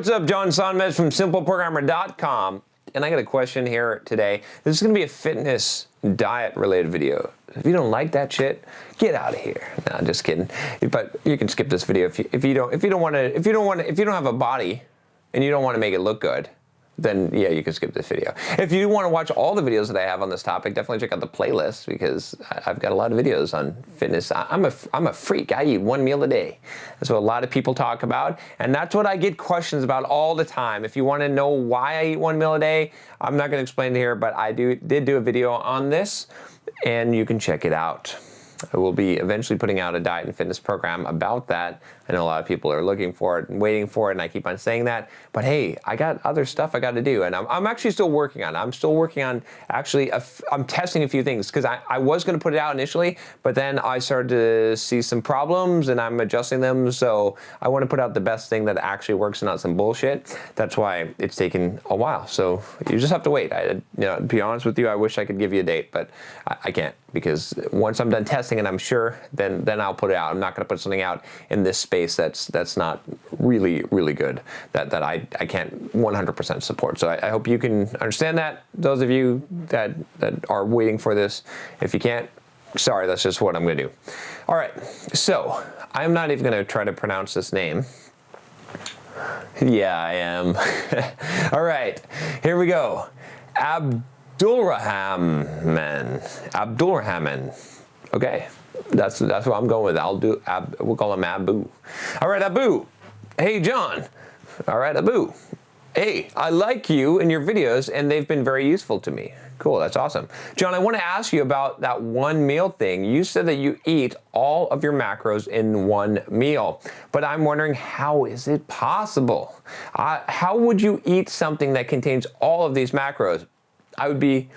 what's up? John Sonmez from simpleprogrammer.com. And I got a question here today. This is going to be a fitness diet related video. If you don't like that shit, get out of here. No, I'm just kidding. But you can skip this video if you don't have a body and you don't want to make it look good. Then yeah, you can skip this video. If you want to watch all the videos that I have on this topic, definitely check out the playlist because I've got a lot of videos on fitness. I'm a freak. I eat one meal a day. That's what a lot of people talk about, and that's what I get questions about all the time. If you want to know why I eat one meal a day, I'm not going to explain it here, but I did do a video on this, and you can check it out. I will be eventually putting out a diet and fitness program about that. I know a lot of people are looking for it and waiting for it, and I keep on saying that. But hey, I got other stuff I got to do, and I'm actually still working on it. I'm still working on actually, I'm testing a few things because I was going to put it out initially, but then I started to see some problems, and I'm adjusting them. So I want to put out the best thing that actually works and not some bullshit. That's why it's taken a while. So you just have to wait. To be honest with you, I wish I could give you a date, but I can't. Because once I'm done testing and I'm sure, then I'll put it out. I'm not going to put something out in this space that's not really good, that I can't 100% support. So I hope you can understand that. Those of you that are waiting for this, if you can't, sorry, that's just what I'm going to do. All right, so I'm not even going to try to pronounce this name. Yeah, I am. All right, here we go. Abdulrahman. Okay, that's what I'm going with. We'll call him Abu. All right, Abu. Hey, John. All right, Abu. Hey, I like you and your videos, and they've been very useful to me. Cool, that's awesome. John, I want to ask you about that one meal thing. You said that you eat all of your macros in one meal, but I'm wondering, how is it possible? How would you eat something that contains all of these macros? I would be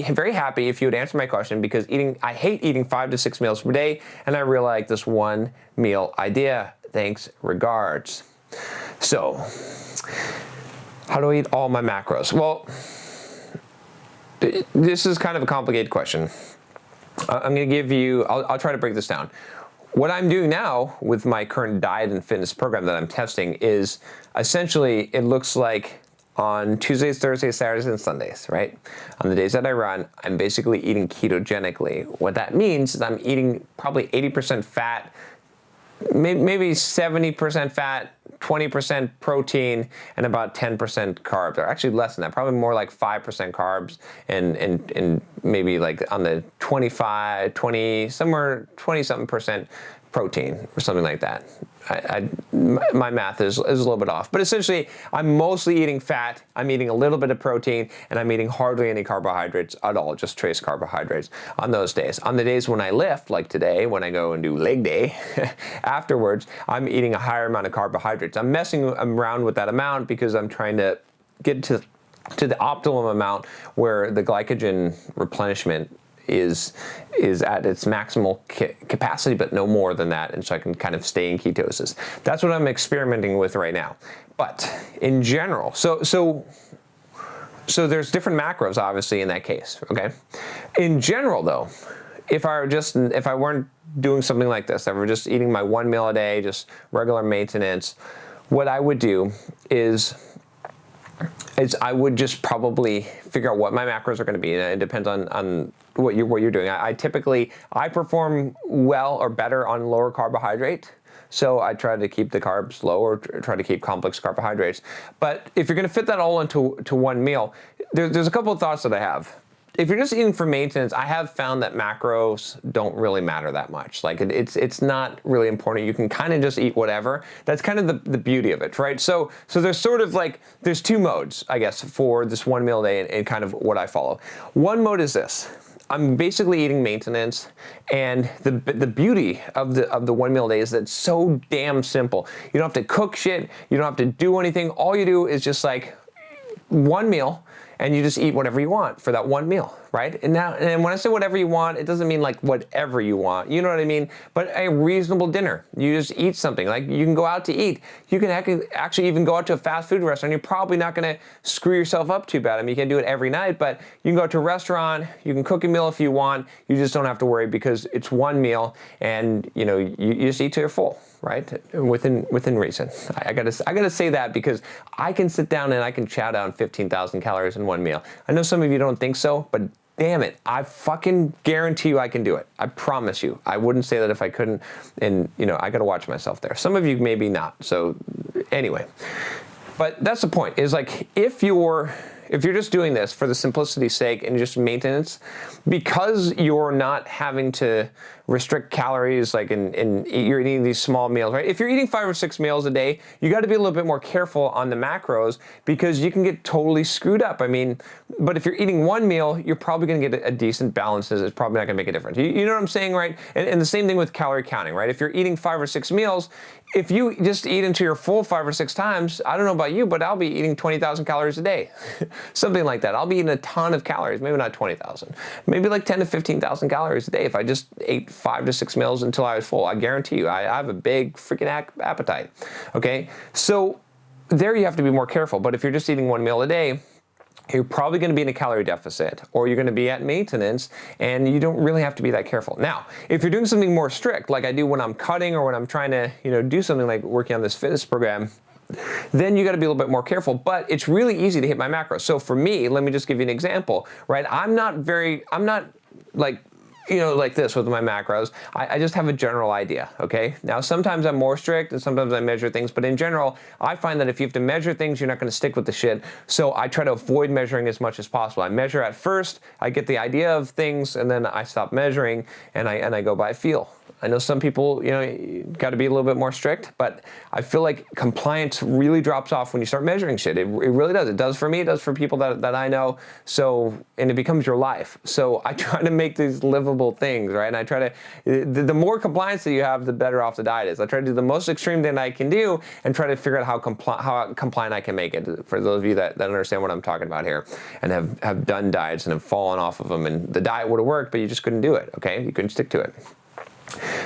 very happy if you would answer my question, because I hate eating 5 to 6 meals per day, and I really like this one meal idea. Thanks, regards. So, how do I eat all my macros? Well, this is kind of a complicated question. I'm going to give you, I'll try to break this down. What I'm doing now with my current diet and fitness program that I'm testing is essentially, it looks like on Tuesdays, Thursdays, Saturdays, and Sundays, right? On the days that I run, I'm basically eating ketogenically. What that means is I'm eating probably 80% fat, maybe 70% fat, 20% protein, and about 10% carbs, or actually less than that, probably more like 5% carbs, and maybe like on the 20-something% protein, or something like that. My math is a little bit off, but essentially I'm mostly eating fat, I'm eating a little bit of protein, and I'm eating hardly any carbohydrates at all, just trace carbohydrates on those days. On the days when I lift, like today, when I go and do leg day, afterwards, I'm eating a higher amount of carbohydrates. I'm messing around with that amount because I'm trying to get to the optimum amount where the glycogen replenishment is at its maximal capacity, but no more than that, and so I can kind of stay in ketosis. That's what I'm experimenting with right now. But in general, so there's different macros, obviously, in that case, okay? In general, though, if I weren't doing something like this, if I were just eating my one meal a day, just regular maintenance, what I would do is I would just probably figure out what my macros are going to be, and it depends on what you're doing. I typically perform well or better on lower carbohydrate, so I try to keep the carbs low or try to keep complex carbohydrates. But if you're going to fit that all into one meal, there's a couple of thoughts that I have. If you're just eating for maintenance, I have found that macros don't really matter that much. Like it's not really important. You can kind of just eat whatever. That's kind of the beauty of it, right? So there's sort of like, there's two modes, I guess, for this one meal a day and kind of what I follow. One mode is this. I'm basically eating maintenance, and the beauty of the one meal a day is that it's so damn simple. You don't have to cook shit. You don't have to do anything. All you do is just like one meal, and you just eat whatever you want for that one meal, right? And when I say whatever you want, it doesn't mean like whatever you want, you know what I mean? But a reasonable dinner, you just eat something. Like you can go out to eat. You can actually even go out to a fast food restaurant. You're probably not gonna screw yourself up too bad. I mean, you can't do it every night, but you can go to a restaurant, you can cook a meal if you want, you just don't have to worry because it's one meal and you just eat till you're full. right? Within reason. I gotta say that because I can sit down and I can chow down 15,000 calories in one meal. I know some of you don't think so, but damn it, I fucking guarantee you I can do it. I promise you. I wouldn't say that if I couldn't, and I gotta watch myself there. Some of you maybe not. So anyway, but that's the point, is like if you're just doing this for the simplicity's sake and just maintenance, because you're not having to restrict calories, like you're eating these small meals, right? If you're eating 5 or 6 meals a day, you got to be a little bit more careful on the macros because you can get totally screwed up. I mean, but if you're eating one meal, you're probably going to get a decent balance. It's probably not going to make a difference. You know what I'm saying, right? And the same thing with calorie counting, right? If you're eating 5 or 6 meals, if you just eat into your full 5 or 6 times, I don't know about you, but I'll be eating 20,000 calories a day. Something like that. I'll be eating a ton of calories, maybe not 20,000, maybe like 10 to 15,000 calories a day if I just ate 5 to 6 meals until I was full. I guarantee you, I have a big freaking appetite. Okay, so there you have to be more careful. But if you're just eating one meal a day, you're probably going to be in a calorie deficit, or you're going to be at maintenance, and you don't really have to be that careful. Now, if you're doing something more strict, like I do when I'm cutting or when I'm trying to, do something like working on this fitness program, then you got to be a little bit more careful. But it's really easy to hit my macros. So for me, let me just give you an example, right? I'm not like, like this with my macros. I just have a general idea, okay? Now, sometimes I'm more strict and sometimes I measure things, but in general, I find that if you have to measure things, you're not gonna stick with the shit. So I try to avoid measuring as much as possible. I measure at first, I get the idea of things, and then I stop measuring and I go by feel. I know some people, you got to be a little bit more strict, but I feel like compliance really drops off when you start measuring shit. It really does. It does for me. It does for people that I know. So, and it becomes your life. So I try to make these livable things, right? And I try to, the more compliance that you have, the better off the diet is. I try to do the most extreme thing I can do and try to figure out how compliant I can make it. For those of you that understand what I'm talking about here and have done diets and have fallen off of them, and the diet would have worked, but you just couldn't do it, okay? You couldn't stick to it.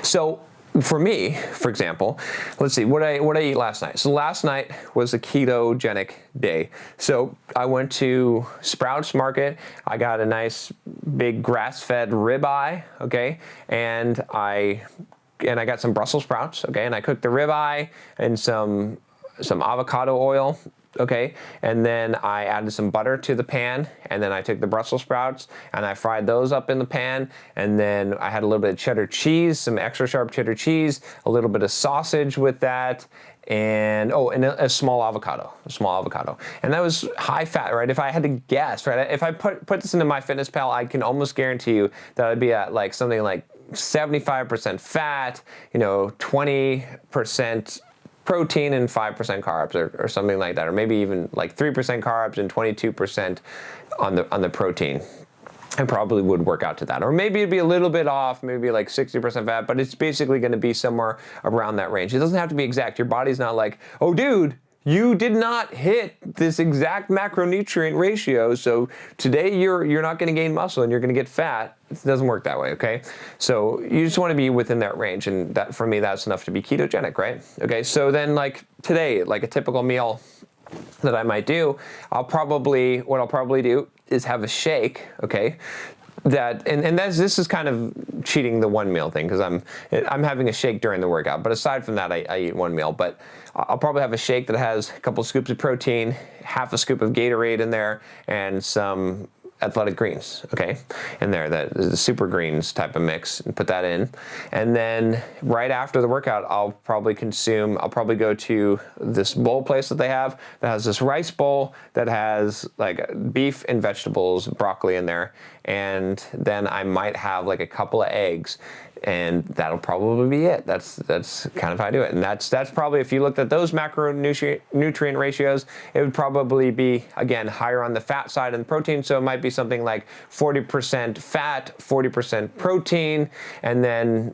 So for me, for example, let's see, what I eat last night. So last night was a ketogenic day. So I went to Sprouts Market. I got a nice big grass-fed ribeye, okay, and I got some Brussels sprouts, okay, and I cooked the ribeye and some avocado oil. Okay, and then I added some butter to the pan, and then I took the Brussels sprouts and I fried those up in the pan, and then I had a little bit of cheddar cheese, some extra sharp cheddar cheese, a little bit of sausage with that, and a small avocado, and that was high fat, right? If I had to guess, right, if I put this into MyFitnessPal, I can almost guarantee you that I'd be at like something like 75% fat, 20% protein and 5% carbs or something like that, or maybe even like 3% carbs and 22% on the protein. I probably would work out to that. Or maybe it'd be a little bit off, maybe like 60% fat, but it's basically going to be somewhere around that range. It doesn't have to be exact. Your body's not like, oh dude, you did not hit this exact macronutrient ratio, so today you're not going to gain muscle and you're going to get fat. It doesn't work that way, okay? So you just want to be within that range, and that, for me, that's enough to be ketogenic, right? Okay, so then like today, like a typical meal that I might do, what I'll probably do is have a shake, okay? This is kind of cheating the one meal thing, because I'm having a shake during the workout. But aside from that, I eat one meal. But I'll probably have a shake that has a couple scoops of protein, half a scoop of Gatorade in there, and some athletic greens, okay, in there, that is the super greens type of mix, and put that in. And then right after the workout, I'll probably go to this bowl place that they have that has this rice bowl that has like beef and vegetables, broccoli in there, and then I might have like a couple of eggs, and that'll probably be it. That's kind of how I do it. And that's probably, if you looked at those macronutrient ratios, it would probably be, again, higher on the fat side and protein. So it might be something like 40% fat, 40% protein, and then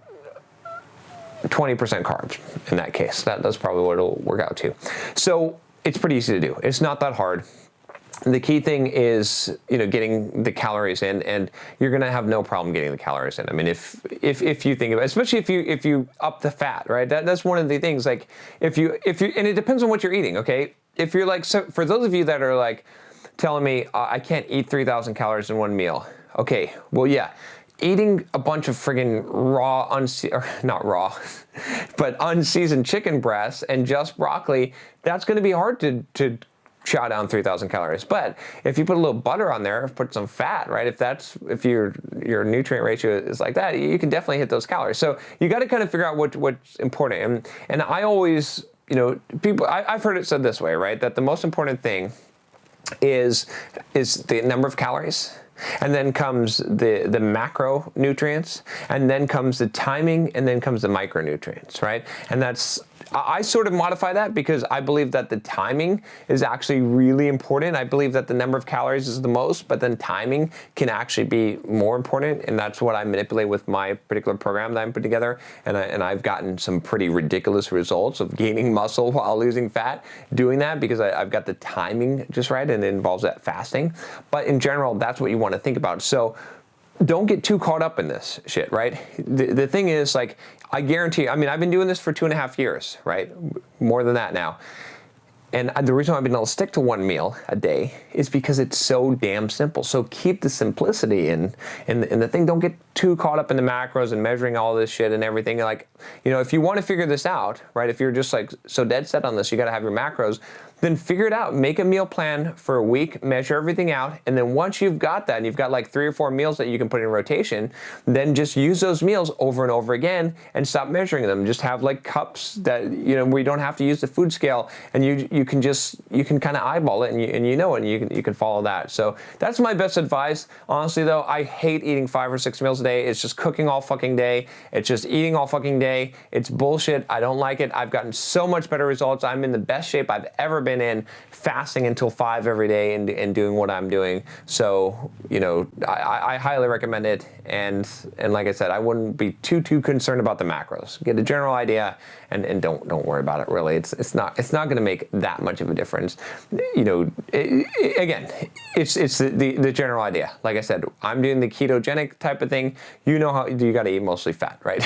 20% carbs in that case. That's probably what it'll work out to. So it's pretty easy to do. It's not that hard. The key thing is, getting the calories in, and you're gonna have no problem getting the calories in. I mean, if you think about it, especially if you up the fat, right? That's one of the things. Like if you, and it depends on what you're eating. Okay, if you're like, so for those of you that are like telling me I can't eat 3,000 calories in one meal. Okay, well, yeah. eating a bunch of friggin' raw, or not raw, but unseasoned chicken breasts and just broccoli, that's going to be hard to chow down 3,000 calories. But if you put a little butter on there, put some fat, right? If your nutrient ratio is like that, you can definitely hit those calories. So you got to kind of figure out what's important. And I always, I've heard it said this way, right? That the most important thing is the number of calories, and then comes the macronutrients, and then comes the timing, and then comes the micronutrients, right? And I sort of modify that because I believe that the timing is actually really important. I believe that the number of calories is the most, but then timing can actually be more important, and that's what I manipulate with my particular program that I'm putting together. And I've gotten some pretty ridiculous results of gaining muscle while losing fat doing that, because I've got the timing just right, and it involves that fasting. But in general, that's what you want to think about. So don't get too caught up in this shit, right? The thing is, like, I guarantee, I've been doing this for 2.5 years, right? More than that now. And the reason why I've been able to stick to one meal a day is because it's so damn simple. So keep the simplicity in the thing. Don't get too caught up in the macros and measuring all this shit and everything. Like, if you want to figure this out, right? If you're just like so dead set on this, you got to have your macros, then figure it out. Make a meal plan for a week, measure everything out, and then once you've got that, and you've got like 3 or 4 meals that you can put in rotation, then just use those meals over and over again and stop measuring them. Just have like cups that, where you don't have to use the food scale, and you can kind of eyeball it, and you can follow that. So that's my best advice. Honestly though, I hate eating 5 or 6 meals a day. It's just cooking all fucking day. It's just eating all fucking day. It's bullshit. I don't like it. I've gotten so much better results. I'm in the best shape I've ever been in, fasting until 5 every day and doing what I'm doing. So, I highly recommend it. And like I said, I wouldn't be too concerned about the macros. Get a general idea and don't worry about it really. It's not going to make that much of a difference. Again, it's the general idea. Like I said, I'm doing the ketogenic type of thing. How you got to eat mostly fat, right?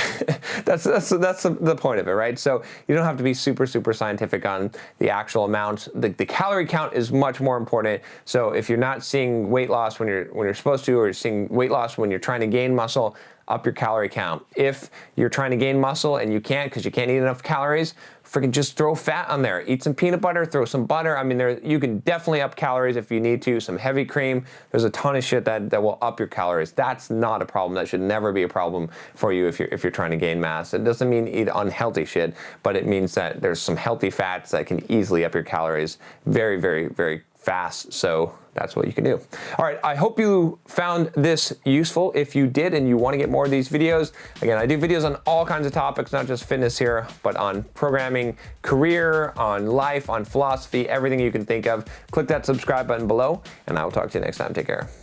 that's the point of it, right? So you don't have to be super scientific on the actual amount. The calorie count is much more important. So if you're not seeing weight loss when you're supposed to, or you're seeing weight loss when you're trying to gain muscle, up your calorie count. If you're trying to gain muscle and you can't because you can't eat enough calories, freaking just throw fat on there. Eat some peanut butter, throw some butter. You can definitely up calories if you need to. Some heavy cream. There's a ton of shit that will up your calories. That's not a problem. That should never be a problem for you if you're trying to gain mass. It doesn't mean eat unhealthy shit, but it means that there's some healthy fats that can easily up your calories very, very, very fast. So that's what you can do. All right, I hope you found this useful. If you did and you want to get more of these videos, again, I do videos on all kinds of topics, not just fitness here, but on programming, career, on life, on philosophy, everything you can think of. Click that subscribe button below, and I will talk to you next time. Take care.